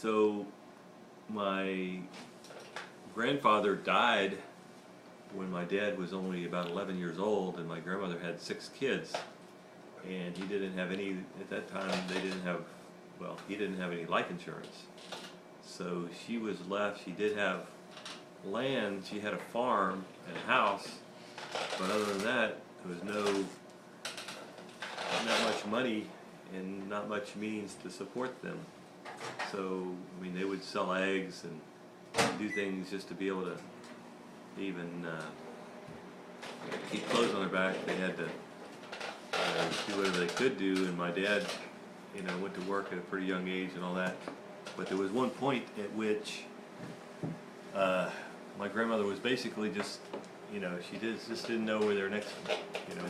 So my grandfather died when my dad was only about 11 years old, and my grandmother had 6 kids. And he didn't have any, at that time, they didn't have, well, he didn't have any life insurance. So she was left, she did have land, she had a farm and a house, but other than that, there was not much money and not much means to support them. So, I mean, they would sell eggs and do things just to be able to even keep clothes on their back. They had to do whatever they could do, and my dad, went to work at a pretty young age and all that. But there was one point at which my grandmother was basically just, she just didn't know where their next,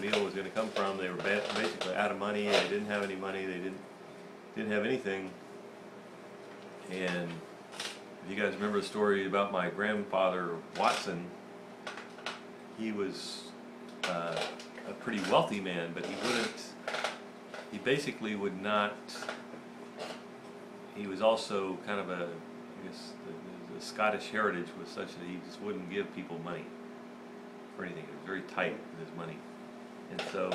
meal was going to come from. They were basically out of money. They didn't have any money. They didn't have anything. And if you guys remember the story about my grandfather Watson, he was a pretty wealthy man, but he basically would not, he was also kind of the the Scottish heritage was such that he just wouldn't give people money for anything. He was very tight with his money. And so,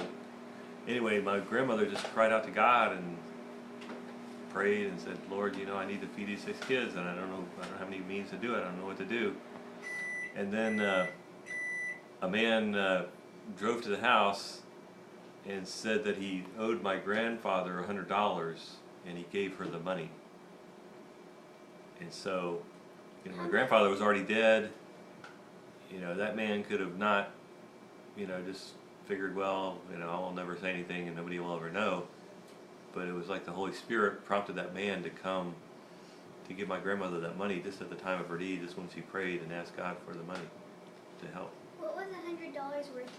anyway, my grandmother just cried out to God and prayed and said, Lord, I need to feed these 6 kids, and I don't have any means to do it. I don't know what to do. And then a man drove to the house and said that he owed my grandfather $100, and he gave her the money. And so, my grandfather was already dead. That man could have not, just figured, well, I'll never say anything and nobody will ever know. But it was like the Holy Spirit prompted that man to come to give my grandmother that money just at the time of her need, just when she prayed and asked God for the money to help. What was $100 worth?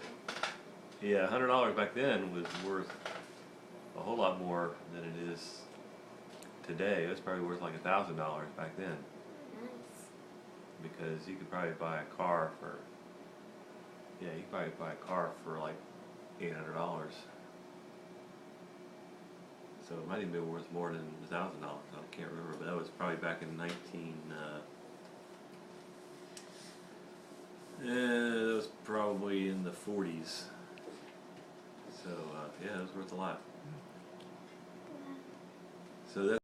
Yeah, $100 back then was worth a whole lot more than it is today. It was probably worth like $1,000 back then. Nice. Because you could probably buy a car for, like $800. So it might even be worth more than $1,000. I can't remember, but that was probably back in it was probably in the 40s. So yeah, it was worth a lot. So that.